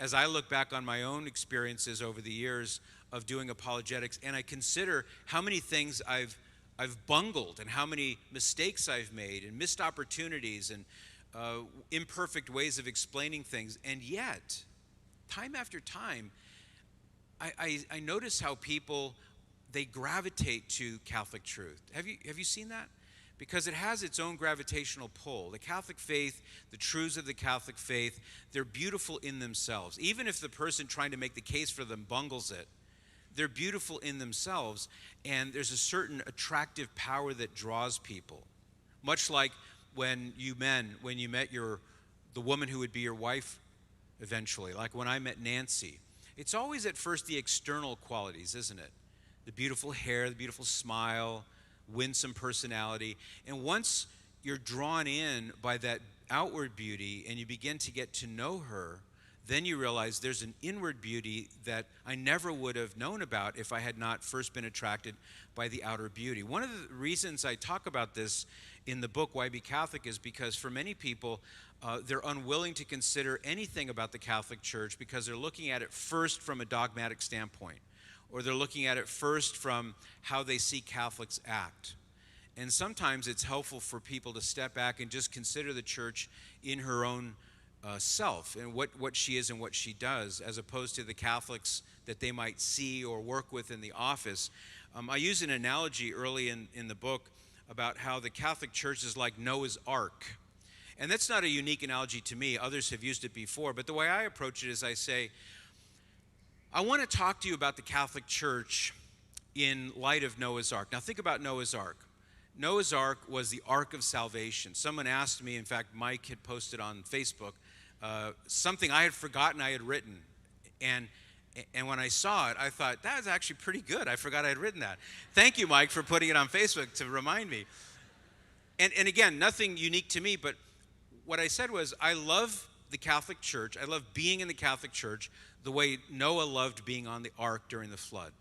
as I look back on my own experiences over the years of doing apologetics, and I consider how many things I've bungled and how many mistakes I've made and missed opportunities and imperfect ways of explaining things, and yet, time after time, I notice how people, they gravitate to Catholic truth. Have you seen that? Because it has its own gravitational pull. The Catholic faith, the truths of the Catholic faith, they're beautiful in themselves. Even if the person trying to make the case for them bungles it, they're beautiful in themselves, and there's a certain attractive power that draws people. Much like when you met the woman who would be your wife eventually, like when I met Nancy. It's always at first the external qualities, isn't it? The beautiful hair, the beautiful smile, winsome personality. And once you're drawn in by that outward beauty and you begin to get to know her, then you realize there's an inward beauty that I never would have known about if I had not first been attracted by the outer beauty. One of the reasons I talk about this in the book, Why Be Catholic, is because for many people, they're unwilling to consider anything about the Catholic Church because they're looking at it first from a dogmatic standpoint, or they're looking at it first from how they see Catholics act. And sometimes it's helpful for people to step back and just consider the church in her own self and what she is and what she does, as opposed to the Catholics that they might see or work with in the office. I use an analogy early in the book about how the Catholic Church is like Noah's Ark. And that's not a unique analogy to me. Others have used it before. But the way I approach it is I say, I want to talk to you about the Catholic Church in light of Noah's Ark. Now think about Noah's Ark. Noah's Ark was the Ark of salvation. Someone asked me, in fact, Mike had posted on Facebook, something I had forgotten I had written. And when I saw it, I thought, that was actually pretty good. I forgot I had written that. Thank you, Mike, for putting it on Facebook to remind me. And again, nothing unique to me, but what I said was, I love the Catholic Church. I love being in the Catholic Church the way Noah loved being on the ark during the flood.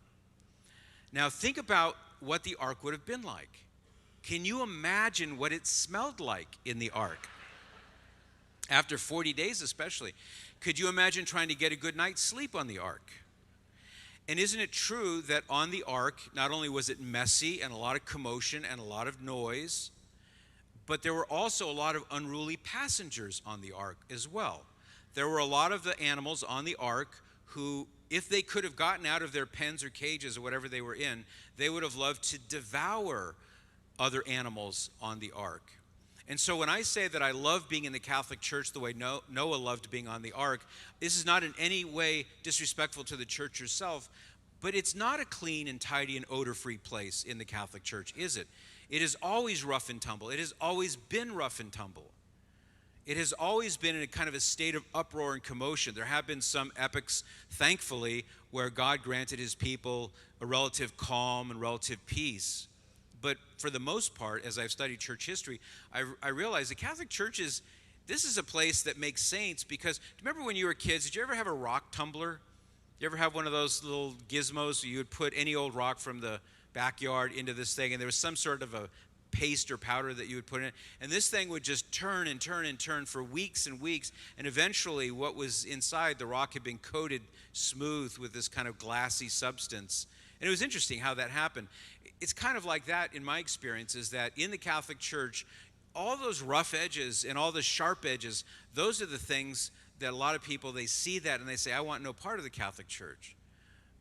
Now think about what the ark would have been like. Can you imagine what it smelled like in the ark? After 40 days especially. Could you imagine trying to get a good night's sleep on the ark? And isn't it true that on the ark, not only was it messy and a lot of commotion and a lot of noise, but there were also a lot of unruly passengers on the ark as well. There were a lot of the animals on the ark who, if they could have gotten out of their pens or cages or whatever they were in, they would have loved to devour other animals on the ark. And so when I say that I love being in the Catholic Church the way Noah loved being on the ark, this is not in any way disrespectful to the church herself, but it's not a clean and tidy and odor-free place in the Catholic Church, is it? It is always rough and tumble. It has always been rough and tumble. It has always been in a kind of a state of uproar and commotion. There have been some epochs, thankfully, where God granted his people a relative calm and relative peace. But for the most part, as I've studied church history, I realize the Catholic Church this is a place that makes saints because, remember when you were kids, did you ever have a rock tumbler? You ever have one of those little gizmos where you would put any old rock from the backyard into this thing, and there was some sort of a paste or powder that you would put in it, and this thing would just turn and turn and turn for weeks and weeks, and eventually what was inside the rock had been coated smooth with this kind of glassy substance. And it was interesting how that happened. It's kind of like that in my experience, is that in the Catholic Church, all those rough edges and all the sharp edges, those are the things that a lot of people, they see that and they say, I want no part of the Catholic Church.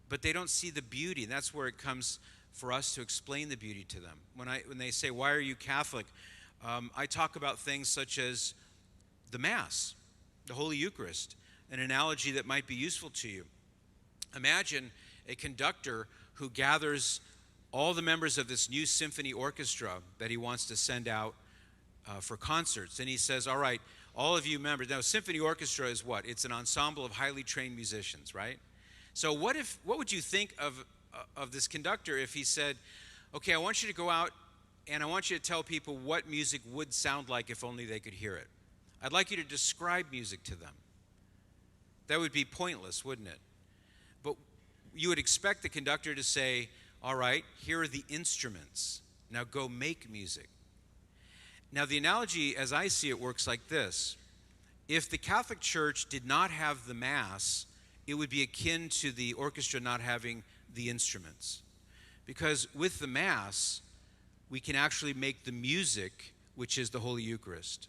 But they don't see the beauty, and that's where it comes for us to explain the beauty to them. When they say, why are you Catholic? I talk about things such as the Mass, the Holy Eucharist, an analogy that might be useful to you. Imagine a conductor who gathers all the members of this new symphony orchestra that he wants to send out for concerts. And he says, all right, all of you members, now symphony orchestra is what? It's an ensemble of highly trained musicians, right? So what would you think of this conductor if he said, okay, I want you to go out and I want you to tell people what music would sound like if only they could hear it. I'd like you to describe music to them. That would be pointless, wouldn't it? But you would expect the conductor to say, all right, here are the instruments. Now go make music. Now the analogy, as I see it, works like this. If the Catholic Church did not have the Mass, it would be akin to the orchestra not having the instruments. Because with the Mass, we can actually make the music, which is the Holy Eucharist.